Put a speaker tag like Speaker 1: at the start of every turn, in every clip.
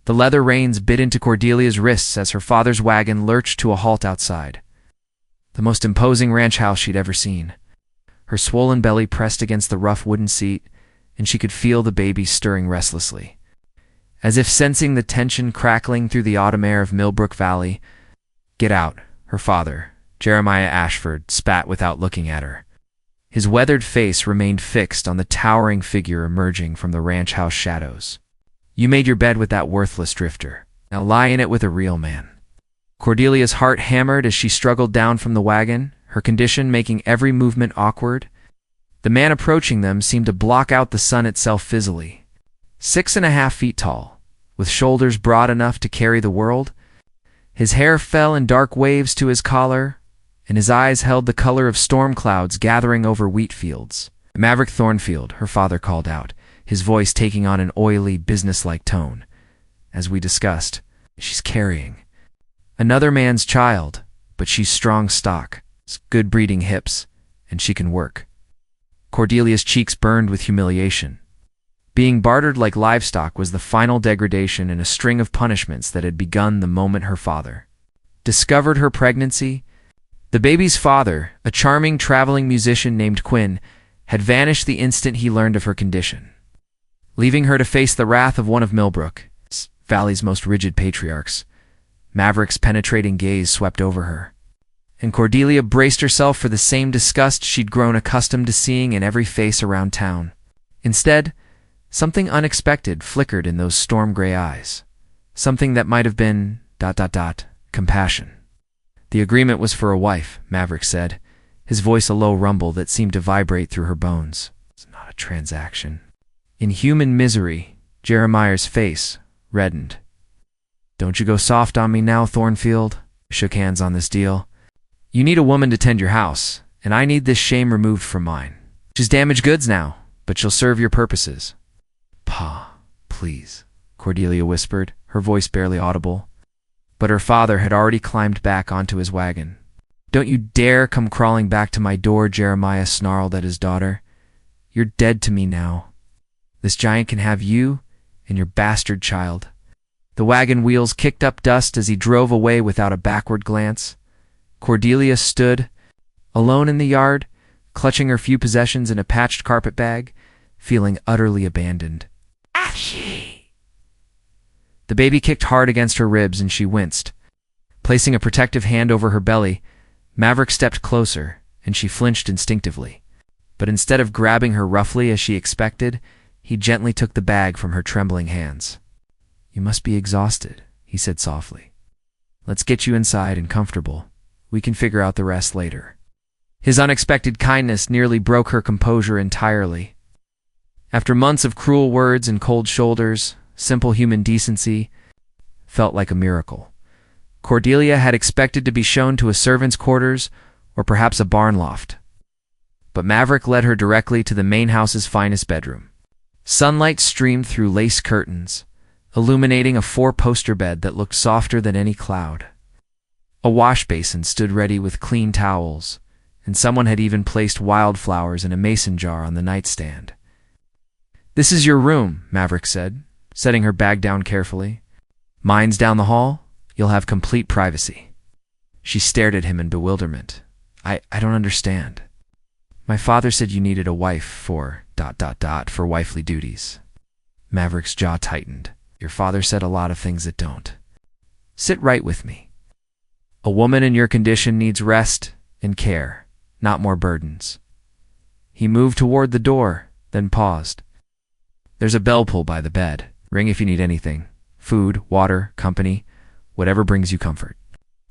Speaker 1: The leather reins bit into Cordelia's wrists as her father's wagon lurched to a halt outside. The most imposing ranch house she'd ever seen. Her swollen belly pressed against the rough wooden seat, and she could feel the baby stirring restlessly. As if sensing the tension crackling through the autumn air of Millbrook Valley, "Get out," her father, Jeremiah Ashford, spat without looking at her. His weathered face remained fixed on the towering figure emerging from the ranch house shadows. "You made your bed with that worthless drifter. Now lie in it with a real man." Cordelia's heart hammered as she struggled down from the wagon, her condition making every movement awkward. The man approaching them seemed to block out the sun itself fizzily. 6.5 feet tall, with shoulders broad enough to carry the world. His hair fell in dark waves to his collar, and his eyes held the color of storm clouds gathering over wheat fields. "Maverick Thornfield," her father called out, his voice taking on an oily, businesslike tone. "As we discussed, she's carrying another man's child, but she's strong stock, good breeding hips, and she can work." Cordelia's cheeks burned with humiliation. Being bartered like livestock was the final degradation in a string of punishments that had begun the moment her father discovered her pregnancy. The baby's father, a charming traveling musician named Quinn, had vanished the instant he learned of her condition, leaving her to face the wrath of one of Millbrook Valley's most rigid patriarchs. Maverick's penetrating gaze swept over her, and Cordelia braced herself for the same disgust she'd grown accustomed to seeing in every face around town. Instead, something unexpected flickered in those storm-gray eyes. Something that might have been ... compassion. "The agreement was for a wife," Maverick said, his voice a low rumble that seemed to vibrate through her bones. "It's not a transaction." In human misery, Jeremiah's face reddened. "Don't you go soft on me now, Thornfield." Shook hands on this deal. "You need a woman to tend your house, and I need this shame removed from mine. She's damaged goods now, but she'll serve your purposes." "Pa, please," Cordelia whispered, her voice barely audible. But her father had already climbed back onto his wagon. "Don't you dare come crawling back to my door," Jeremiah snarled at his daughter. "You're dead to me now. This giant can have you and your bastard child." The wagon wheels kicked up dust as he drove away without a backward glance. Cordelia stood, alone in the yard, clutching her few possessions in a patched carpet bag, feeling utterly abandoned. "Achie!" The baby kicked hard against her ribs and she winced. Placing a protective hand over her belly, Maverick stepped closer, and she flinched instinctively. But instead of grabbing her roughly as she expected, he gently took the bag from her trembling hands. "You must be exhausted," he said softly. "Let's get you inside and comfortable. We can figure out the rest later." His unexpected kindness nearly broke her composure entirely. After months of cruel words and cold shoulders, simple human decency felt like a miracle. Cordelia had expected to be shown to a servant's quarters or perhaps a barn loft. But Maverick led her directly to the main house's finest bedroom. Sunlight streamed through lace curtains, illuminating a 4-poster bed that looked softer than any cloud. A wash basin stood ready with clean towels, and someone had even placed wildflowers in a mason jar on the nightstand. "This is your room," Maverick said, setting her bag down carefully. "Mine's down the hall. You'll have complete privacy." She stared at him in bewilderment. I don't understand." "My father said you needed a wife for ... for wifely duties." Maverick's jaw tightened. "Your father said a lot of things that don't. Sit right with me. A woman in your condition needs rest and care, not more burdens." He moved toward the door, then paused. "There's a bell pull by the bed. Ring if you need anything. Food, water, company, whatever brings you comfort."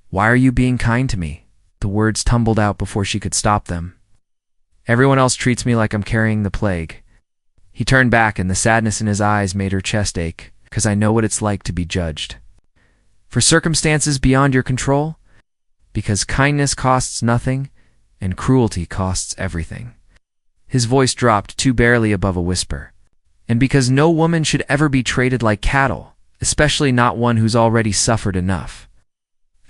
Speaker 1: "Why are you being kind to me?" The words tumbled out before she could stop them. "Everyone else treats me like I'm carrying the plague." He turned back and the sadness in his eyes made her chest ache. "'Cause I know what it's like to be judged. For circumstances beyond your control. Because kindness costs nothing and cruelty costs everything." His voice dropped too barely above a whisper. "And because no woman should ever be treated like cattle, especially not one who's already suffered enough."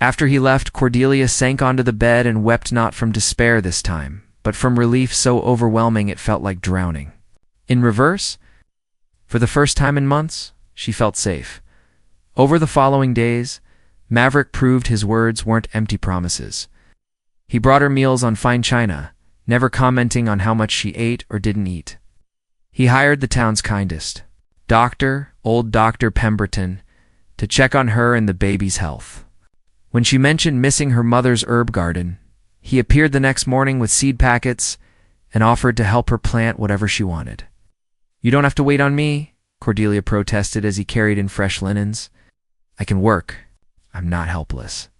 Speaker 1: After he left, Cordelia sank onto the bed and wept not from despair this time, but from relief so overwhelming it felt like drowning. In reverse, for the first time in months, she felt safe. Over the following days, Maverick proved his words weren't empty promises. He brought her meals on fine china, never commenting on how much she ate or didn't eat. He hired the town's kindest doctor, old Dr. Pemberton, to check on her and the baby's health. When she mentioned missing her mother's herb garden, he appeared the next morning with seed packets and offered to help her plant whatever she wanted. "You don't have to wait on me," Cordelia protested as he carried in fresh linens. "I can work. I'm not helpless."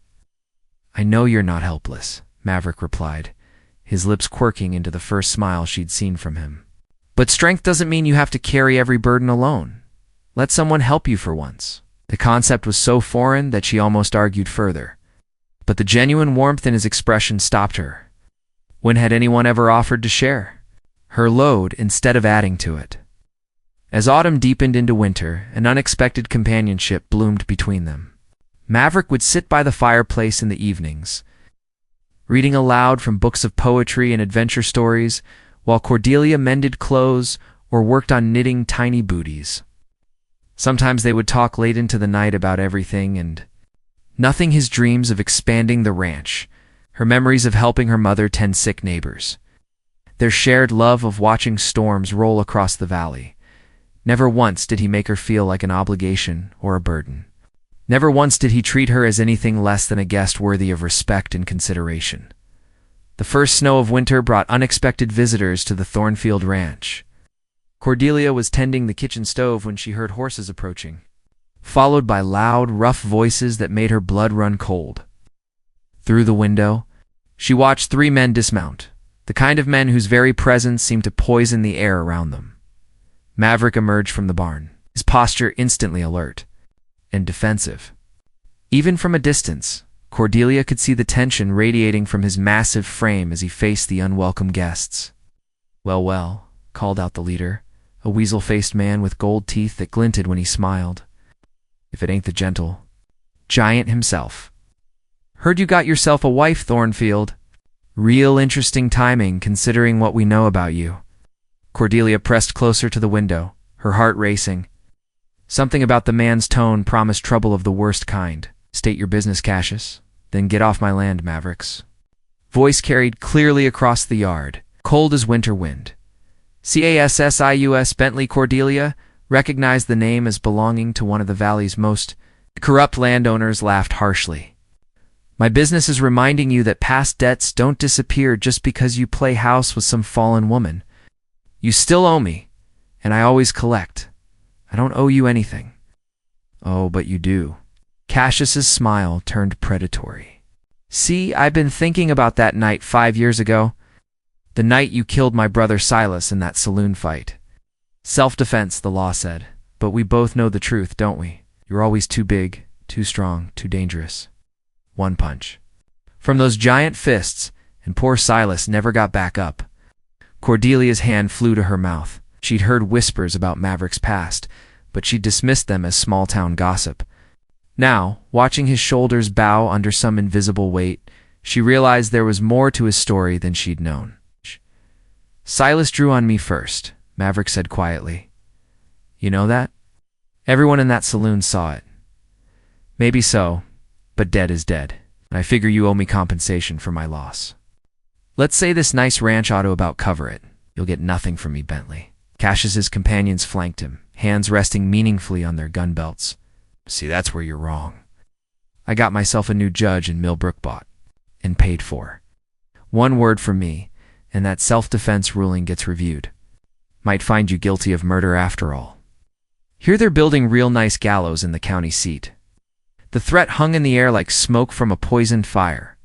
Speaker 1: "I know you're not helpless," Maverick replied, his lips quirking into the first smile she'd seen from him. "But strength doesn't mean you have to carry every burden alone. Let someone help you for once." The concept was so foreign that she almost argued further. But the genuine warmth in his expression stopped her. When had anyone ever offered to share her load instead of adding to it? As autumn deepened into winter, an unexpected companionship bloomed between them. Maverick would sit by the fireplace in the evenings, reading aloud from books of poetry and adventure stories, while Cordelia mended clothes or worked on knitting tiny booties. Sometimes they would talk late into the night about everything and nothing: his dreams of expanding the ranch, her memories of helping her mother tend sick neighbors, their shared love of watching storms roll across the valley. Never once did he make her feel like an obligation or a burden. Never once did he treat her as anything less than a guest worthy of respect and consideration. The first snow of winter brought unexpected visitors to the Thornfield Ranch. Cordelia was tending the kitchen stove when she heard horses approaching, followed by loud, rough voices that made her blood run cold. Through the window, she watched 3 men dismount, the kind of men whose very presence seemed to poison the air around them. Maverick emerged from the barn, his posture instantly alert and defensive. Even from a distance, Cordelia could see the tension radiating from his massive frame as he faced the unwelcome guests. "Well, well," called out the leader, a weasel-faced man with gold teeth that glinted when he smiled. "If it ain't the gentle giant himself. Heard you got yourself a wife, Thornfield. Real interesting timing, considering what we know about you." Cordelia pressed closer to the window, her heart racing. Something about the man's tone promised trouble of the worst kind. "State your business, Cassius. Then get off my land, Mavericks." Voice carried clearly across the yard, cold as winter wind. Cassius Bentley. Cordelia recognized the name as belonging to one of the valley's most corrupt landowners. Laughed harshly. "My business is reminding you that past debts don't disappear just because you play house with some fallen woman. You still owe me, and I always collect. I don't owe you anything." "Oh, but you do." Cassius's smile turned predatory. "See, I've been thinking about that night 5 years ago. The night you killed my brother Silas in that saloon fight. Self-defense, the law said. But we both know the truth, don't we? You're always too big, too strong, too dangerous. One punch from those giant fists, and poor Silas never got back up." Cordelia's hand flew to her mouth. She'd heard whispers about Maverick's past, but she dismissed them as small-town gossip. Now, watching his shoulders bow under some invisible weight, she realized there was more to his story than she'd known. "Silas drew on me first," Maverick said quietly. "You know that? Everyone in that saloon saw it." "Maybe so, but dead is dead. I figure you owe me compensation for my loss. Let's say this nice ranch ought to about cover it. You'll get nothing from me, Bentley." Cassius's companions flanked him, hands resting meaningfully on their gun belts. "See, that's where you're wrong. I got myself a new judge in Millbrook bought and paid for. One word from me, and that self-defense ruling gets reviewed. Might find you guilty of murder after all. Here they're building real nice gallows in the county seat." The threat hung in the air like smoke from a poisoned fire.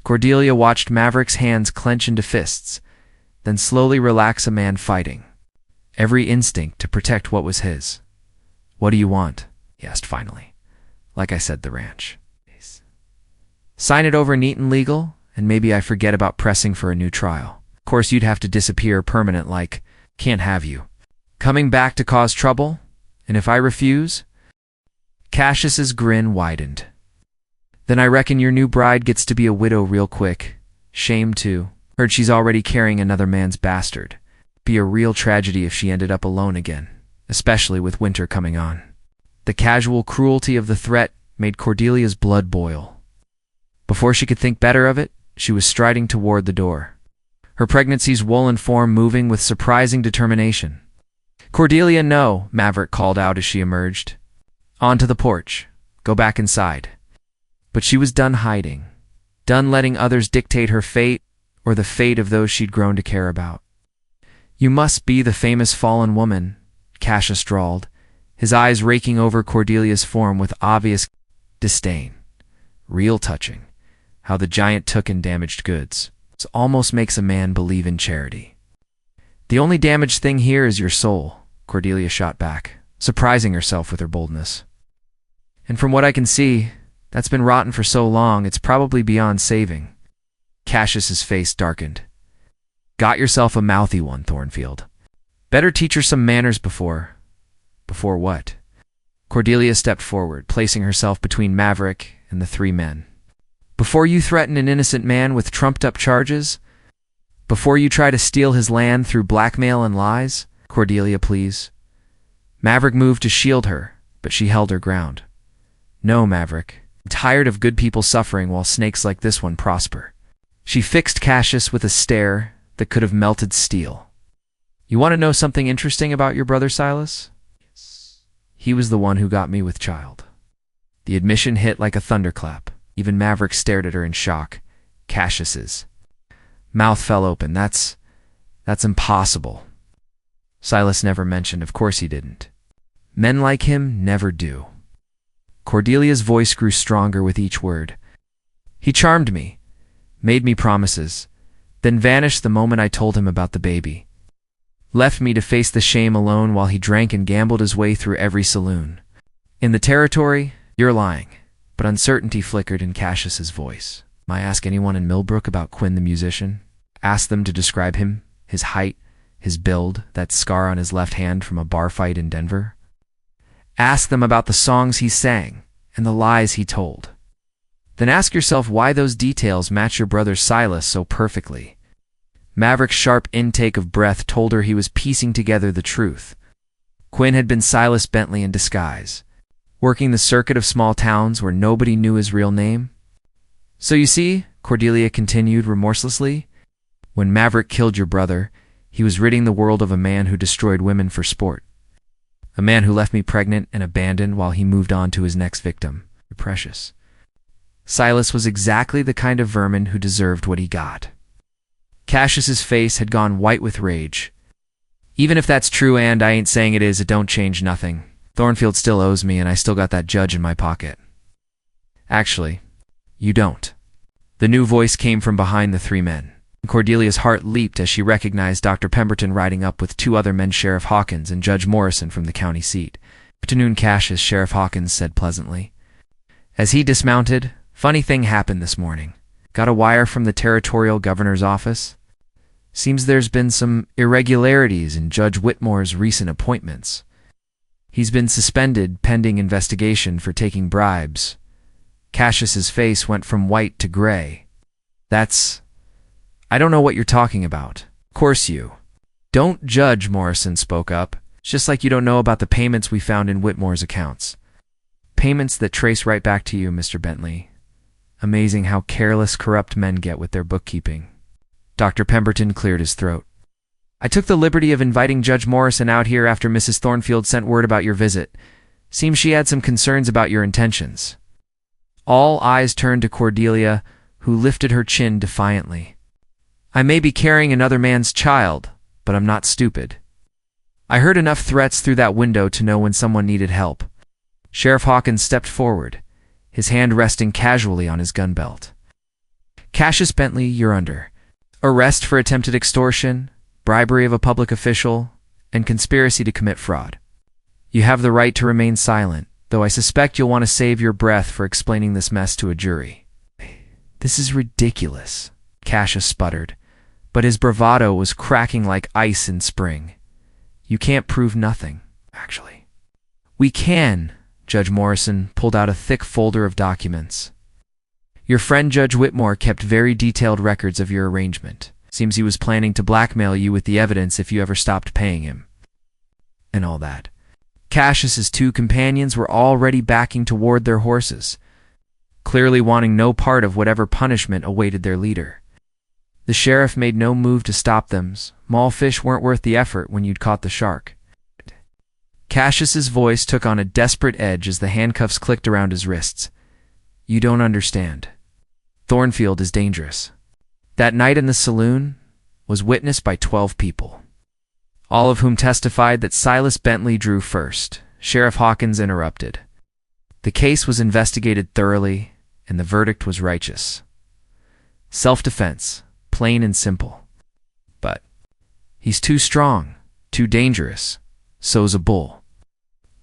Speaker 1: Cordelia watched Maverick's hands clench into fists, then slowly relax. A man fighting, every instinct to protect what was his. "What do you want?" he asked finally. "Like I said, the ranch. Sign it over neat and legal, and maybe I forget about pressing for a new trial. Of course, you'd have to disappear permanent, like, can't have you coming back to cause trouble? And if I refuse?" Cassius's grin widened. "Then I reckon your new bride gets to be a widow real quick. Shame, too. Heard she's already carrying another man's bastard. Be a real tragedy if she ended up alone again, especially with winter coming on." The casual cruelty of the threat made Cordelia's blood boil. Before she could think better of it, she was striding toward the door, her pregnancy's swollen form moving with surprising determination. "Cordelia, no," Maverick called out as she emerged. "Onto the porch. Go back inside." But she was done hiding, done letting others dictate her fate or the fate of those she'd grown to care about. "You must be the famous fallen woman," Cassius drawled, his eyes raking over Cordelia's form with obvious disdain. "Real touching, how the giant took in damaged goods. It almost makes a man believe in charity." "The only damaged thing here is your soul," Cordelia shot back, surprising herself with her boldness. "And from what I can see, that's been rotten for so long it's probably beyond saving." Cassius's face darkened. "Got yourself a mouthy one, Thornfield. Better teach her some manners before..." "Before what?" Cordelia stepped forward, placing herself between Maverick and the three men. "Before you threaten an innocent man with trumped-up charges? Before you try to steal his land through blackmail and lies? Cordelia, please." Maverick moved to shield her, but she held her ground. "No, Maverick. I'm tired of good people suffering while snakes like this one prosper." She fixed Cassius with a stare that could have melted steel. "You want to know something interesting about your brother Silas? He was the one who got me with child." The admission hit like a thunderclap. Even Maverick stared at her in shock. Cassius's mouth fell open. That's impossible." Silas never mentioned. Of course he didn't. Men like him never do. Cordelia's voice grew stronger with each word. "He charmed me, made me promises, then vanished the moment I told him about the baby. Left me to face the shame alone while he drank and gambled his way through every saloon. In the territory, you're lying." But uncertainty flickered in Cassius's voice. "I ask anyone in Millbrook about Quinn the musician? Ask them to describe him, his height, his build, that scar on his left hand from a bar fight in Denver? Ask them about the songs he sang and the lies he told. Then ask yourself why those details match your brother Silas so perfectly." Maverick's sharp intake of breath told her he was piecing together the truth. Quinn had been Silas Bentley in disguise, working the circuit of small towns where nobody knew his real name. "So you see," Cordelia continued remorselessly, "when Maverick killed your brother, he was ridding the world of a man who destroyed women for sport. A man who left me pregnant and abandoned while he moved on to his next victim. You're precious. Silas was exactly the kind of vermin who deserved what he got." Cassius's face had gone white with rage. "Even if that's true, and I ain't saying it is, it don't change nothing. Thornfield still owes me, and I still got that judge in my pocket." "Actually, you don't." The new voice came from behind the three men. Cordelia's heart leaped as she recognized Dr. Pemberton riding up with two other men, Sheriff Hawkins and Judge Morrison from the county seat. "Afternoon, Cassius," Sheriff Hawkins said pleasantly. As he dismounted, "Funny thing happened this morning. Got a wire from the territorial governor's office. Seems there's been some irregularities in Judge Whitmore's recent appointments. He's been suspended pending investigation for taking bribes." Cassius's face went from white to gray. "I don't know what you're talking about." "Of course you don't, Judge," Morrison spoke up. "It's just like you don't know about the payments we found in Whitmore's accounts. Payments that trace right back to you, Mr. Bentley. Amazing how careless, corrupt men get with their bookkeeping." Dr. Pemberton cleared his throat. "I took the liberty of inviting Judge Morrison out here after Mrs. Thornfield sent word about your visit. Seems she had some concerns about your intentions." All eyes turned to Cordelia, who lifted her chin defiantly. "I may be carrying another man's child, but I'm not stupid. I heard enough threats through that window to know when someone needed help." Sheriff Hawkins stepped forward, his hand resting casually on his gun belt. "Cassius Bentley, you're under arrest for attempted extortion, bribery of a public official, and conspiracy to commit fraud. You have the right to remain silent, though I suspect you'll want to save your breath for explaining this mess to a jury." "This is ridiculous," Cassius sputtered, but his bravado was cracking like ice in spring. "You can't prove nothing, actually." "We can." Judge Morrison pulled out a thick folder of documents. "Your friend Judge Whitmore kept very detailed records of your arrangement. Seems he was planning to blackmail you with the evidence if you ever stopped paying him. And all that." Cassius's two companions were already backing toward their horses, clearly wanting no part of whatever punishment awaited their leader. The sheriff made no move to stop them. Small fish weren't worth the effort when you'd caught the shark. Cassius's voice took on a desperate edge as the handcuffs clicked around his wrists. You don't understand. Thornfield is dangerous. That night in the saloon was witnessed by 12 people, all of whom testified that Silas Bentley drew first. Sheriff Hawkins interrupted. The case was investigated thoroughly, and the verdict was righteous. Self-defense, plain and simple. But he's too strong, too dangerous. So's a bull.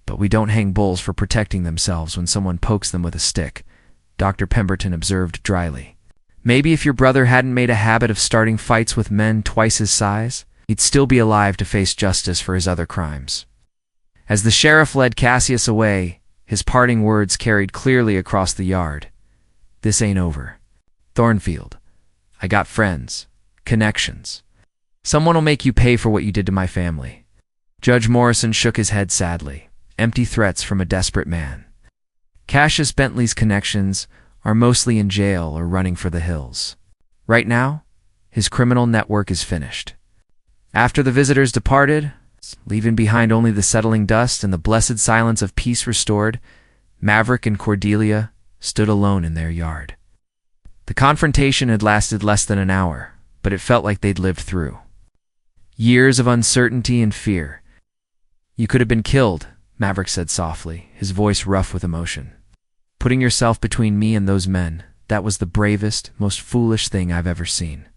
Speaker 1: But we don't hang bulls for protecting themselves when someone pokes them with a stick, Dr. Pemberton observed dryly. Maybe if your brother hadn't made a habit of starting fights with men twice his size, he'd still be alive to face justice for his other crimes. As the sheriff led Cassius away, his parting words carried clearly across the yard. This ain't over. Thornfield, I got friends, connections. Someone'll make you pay for what you did to my family. Judge Morrison shook his head sadly. Empty threats from a desperate man. Cassius Bentley's connections are mostly in jail or running for the hills. Right now, his criminal network is finished. After the visitors departed, leaving behind only the settling dust and the blessed silence of peace restored, Maverick and Cordelia stood alone in their yard. The confrontation had lasted less than an hour, but it felt like they'd lived through years of uncertainty and fear. You could have been killed, Maverick said softly, his voice rough with emotion. Putting yourself between me and those men, that was the bravest, most foolish thing I've ever seen.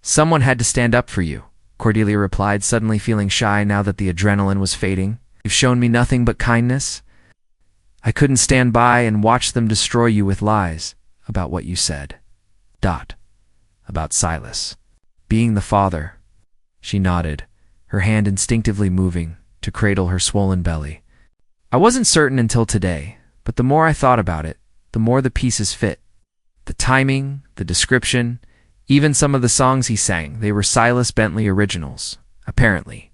Speaker 1: Someone had to stand up for you, Cordelia replied, suddenly feeling shy now that the adrenaline was fading. You've shown me nothing but kindness. I couldn't stand by and watch them destroy you with lies about what you said. About Silas. Being the father. She nodded, her hand instinctively moving to cradle her swollen belly. I wasn't certain until today, but the more I thought about it, the more the pieces fit. The timing, the description, even some of the songs he sang, they were Silas Bentley originals, apparently.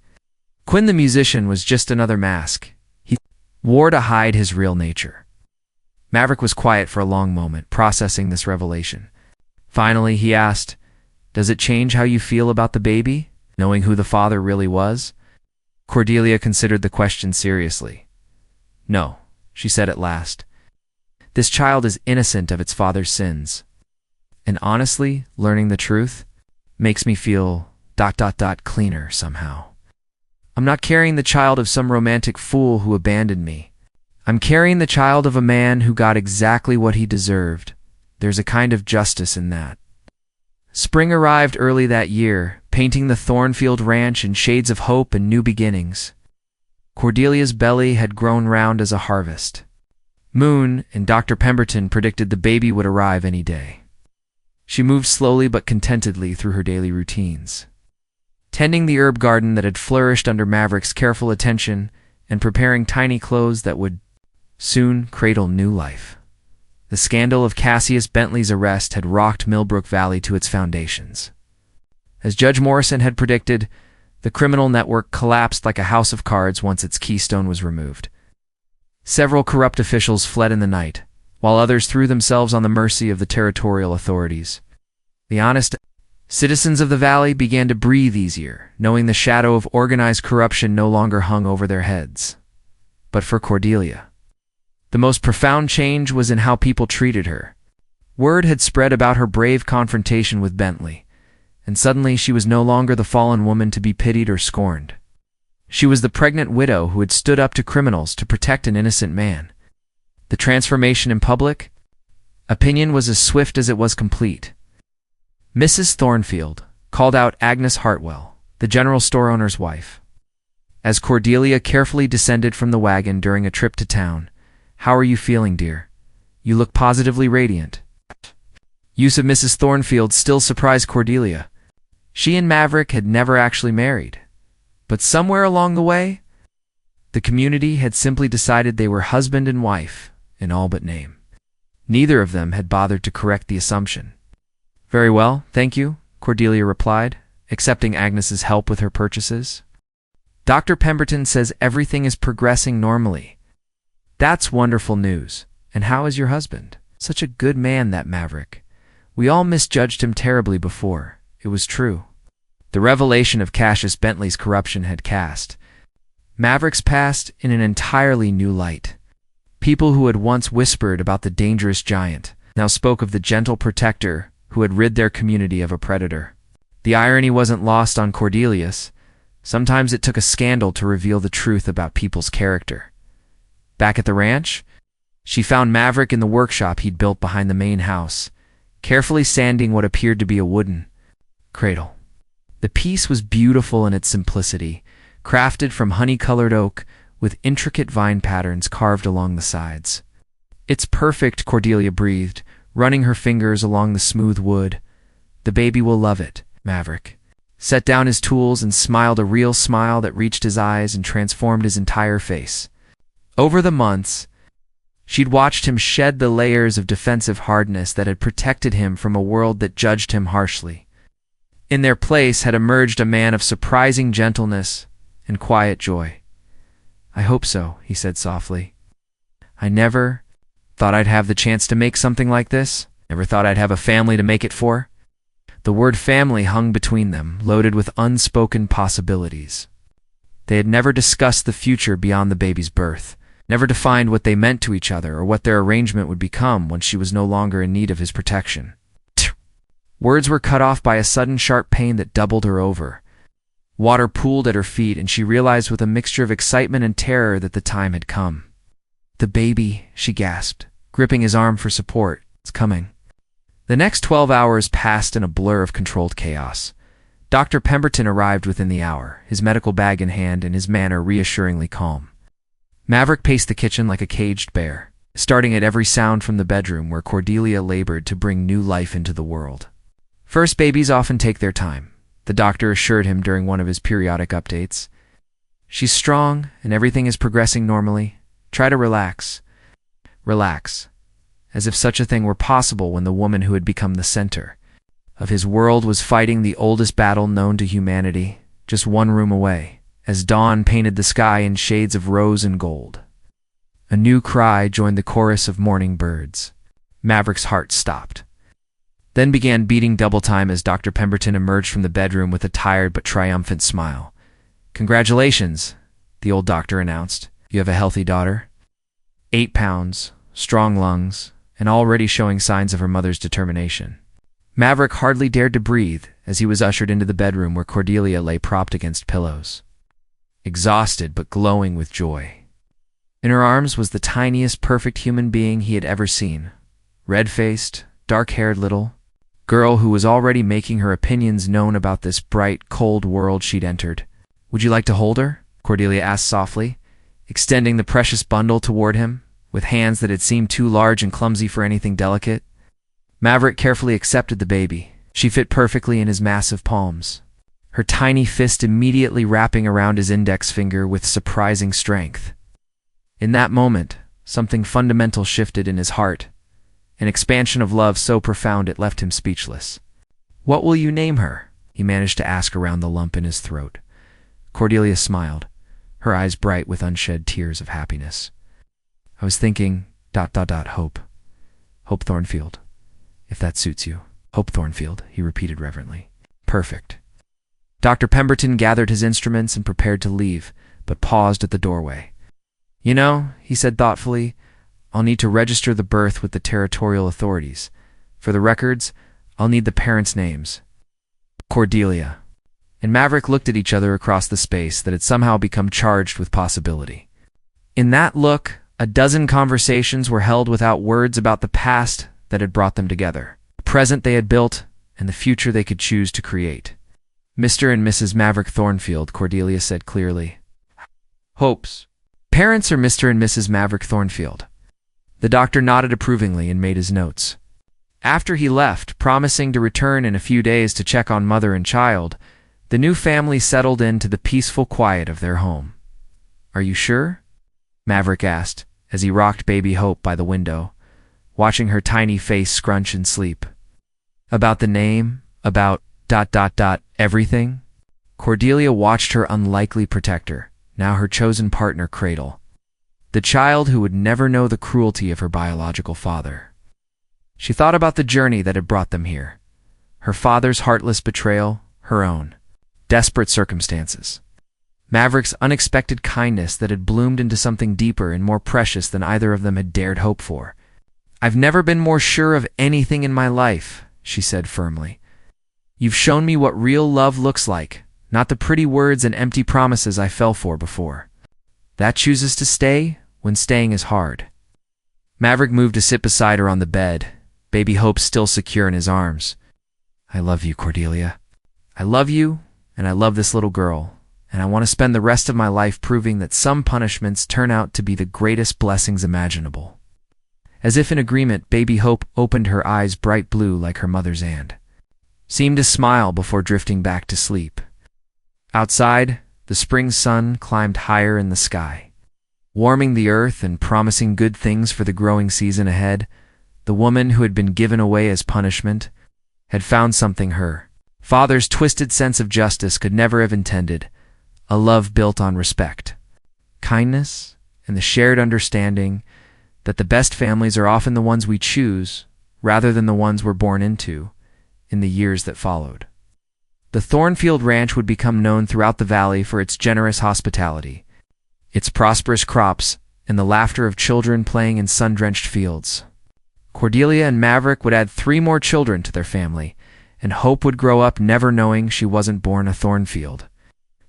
Speaker 1: Quinn the musician was just another mask he wore to hide his real nature. Maverick was quiet for a long moment, processing this revelation. Finally, he asked, Does it change how you feel about the baby, knowing who the father really was? Cordelia considered the question seriously. No, she said at last. This child is innocent of its father's sins. And honestly, learning the truth makes me feel ... cleaner somehow. I'm not carrying the child of some romantic fool who abandoned me. I'm carrying the child of a man who got exactly what he deserved. There's a kind of justice in that. Spring arrived early that year, painting the Thornfield Ranch in shades of hope and new beginnings. Cordelia's belly had grown round as a harvest. Moon and Dr. Pemberton predicted the baby would arrive any day. She moved slowly but contentedly through her daily routines, tending the herb garden that had flourished under Maverick's careful attention and preparing tiny clothes that would soon cradle new life. The scandal of Cassius Bentley's arrest had rocked Millbrook Valley to its foundations. As Judge Morrison had predicted, the criminal network collapsed like a house of cards once its keystone was removed. Several corrupt officials fled in the night, while others threw themselves on the mercy of the territorial authorities. The honest citizens of the valley began to breathe easier, knowing the shadow of organized corruption no longer hung over their heads. But for Cordelia, the most profound change was in how people treated her. Word had spread about her brave confrontation with Bentley, and suddenly she was no longer the fallen woman to be pitied or scorned. She was the pregnant widow who had stood up to criminals to protect an innocent man. The transformation in public opinion was as swift as it was complete. Mrs. Thornfield called out Agnes Hartwell, the general store owner's wife. As Cordelia carefully descended from the wagon during a trip to town, "How are you feeling, dear? You look positively radiant." Use of Mrs. Thornfield still surprised Cordelia. She and Maverick had never actually married. But somewhere along the way, the community had simply decided they were husband and wife, in all but name. Neither of them had bothered to correct the assumption. "Very well, thank you," Cordelia replied, accepting Agnes's help with her purchases. Dr. Pemberton says everything is progressing normally. That's wonderful news. And how is your husband? Such a good man, that Maverick. We all misjudged him terribly before. It was true. The revelation of Cassius Bentley's corruption had cast Maverick's past in an entirely new light. People who had once whispered about the dangerous giant now spoke of the gentle protector who had rid their community of a predator. The irony wasn't lost on Cordelius. Sometimes it took a scandal to reveal the truth about people's character. Back at the ranch, she found Maverick in the workshop he'd built behind the main house, carefully sanding what appeared to be a wooden cradle. The piece was beautiful in its simplicity, crafted from honey-colored oak with intricate vine patterns carved along the sides. "It's perfect," Cordelia breathed, running her fingers along the smooth wood. "The baby will love it." Maverick set down his tools and smiled a real smile that reached his eyes and transformed his entire face. Over the months, she'd watched him shed the layers of defensive hardness that had protected him from a world that judged him harshly. In their place had emerged a man of surprising gentleness and quiet joy. "I hope so," he said softly. "I never thought I'd have the chance to make something like this. Never thought I'd have a family to make it for." The word family hung between them, loaded with unspoken possibilities. They had never discussed the future beyond the baby's birth, never defined what they meant to each other or what their arrangement would become when she was no longer in need of his protection. Words were cut off by a sudden sharp pain that doubled her over. Water pooled at her feet, and she realized with a mixture of excitement and terror that the time had come. "The baby," she gasped, gripping his arm for support. "It's coming." The next 12 hours passed in a blur of controlled chaos. Dr. Pemberton arrived within the hour, his medical bag in hand and his manner reassuringly calm. Maverick paced the kitchen like a caged bear, starting at every sound from the bedroom where Cordelia labored to bring new life into the world. "First babies often take their time," the doctor assured him during one of his periodic updates. "She's strong and everything is progressing normally. Try to relax." Relax. As if such a thing were possible when the woman who had become the center of his world was fighting the oldest battle known to humanity, just one room away, as dawn painted the sky in shades of rose and gold. A new cry joined the chorus of morning birds. Maverick's heart stopped, then began beating double time as Dr. Pemberton emerged from the bedroom with a tired but triumphant smile. "Congratulations," the old doctor announced. "You have a healthy daughter. 8 pounds, strong lungs, and already showing signs of her mother's determination." Maverick hardly dared to breathe as he was ushered into the bedroom where Cordelia lay propped against pillows, exhausted but glowing with joy. In her arms was the tiniest perfect human being he had ever seen, red-faced, dark-haired little girl who was already making her opinions known about this bright, cold world she'd entered. "Would you like to hold her?" Cordelia asked softly, extending the precious bundle toward him, with hands that had seemed too large and clumsy for anything delicate. Maverick carefully accepted the baby. She fit perfectly in his massive palms, her tiny fist immediately wrapping around his index finger with surprising strength. In that moment, something fundamental shifted in his heart, an expansion of love so profound it left him speechless. "What will you name her?" he managed to ask around the lump in his throat. Cordelia smiled, her eyes bright with unshed tears of happiness. "I was thinking, Hope. Hope Thornfield, if that suits you." "Hope Thornfield," he repeated reverently. "Perfect." Dr. Pemberton gathered his instruments and prepared to leave, but paused at the doorway. "You know," he said thoughtfully, "I'll need to register the birth with the territorial authorities. For the records, I'll need the parents' names." Cordelia and Maverick looked at each other across the space that had somehow become charged with possibility. In that look, a dozen conversations were held without words about the past that had brought them together, the present they had built, and the future they could choose to create. "Mr. and Mrs. Maverick Thornfield," Cordelia said clearly. "Hope's parents are Mr. and Mrs. Maverick Thornfield." The doctor nodded approvingly and made his notes. After he left, promising to return in a few days to check on mother and child, the new family settled into the peaceful quiet of their home. "Are you sure?" Maverick asked, as he rocked baby Hope by the window, watching her tiny face scrunch in sleep. "About the name? About ... everything?" Cordelia watched her unlikely protector, now her chosen partner, cradle the child who would never know the cruelty of her biological father. She thought about the journey that had brought them here. Her father's heartless betrayal, her own desperate circumstances. Maverick's unexpected kindness that had bloomed into something deeper and more precious than either of them had dared hope for. "I've never been more sure of anything in my life," she said firmly. "You've shown me what real love looks like, not the pretty words and empty promises I fell for before. That chooses to stay when staying is hard." Maverick moved to sit beside her on the bed, baby Hope still secure in his arms. "I love you, Cordelia. I love you, and I love this little girl, and I want to spend the rest of my life proving that some punishments turn out to be the greatest blessings imaginable." As if in agreement, baby Hope opened her eyes bright blue like her mother's and seemed to smile before drifting back to sleep. Outside, the spring sun climbed higher in the sky, warming the earth and promising good things for the growing season ahead. The woman who had been given away as punishment had found something her father's twisted sense of justice could never have intended: a love built on respect, kindness, and the shared understanding that the best families are often the ones we choose rather than the ones we're born into. In the years that followed, the Thornfield Ranch would become known throughout the valley for its generous hospitality, its prosperous crops, and the laughter of children playing in sun-drenched fields. Cordelia and Maverick would add 3 more children to their family, and Hope would grow up never knowing she wasn't born a Thornfield,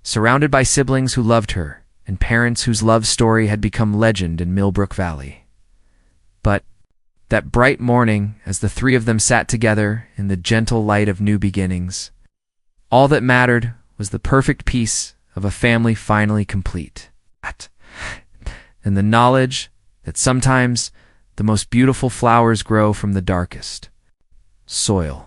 Speaker 1: surrounded by siblings who loved her and parents whose love story had become legend in Millbrook Valley. But that bright morning, as the 3 of them sat together in the gentle light of new beginnings, all that mattered was the perfect peace of a family finally complete, and the knowledge that sometimes the most beautiful flowers grow from the darkest soil.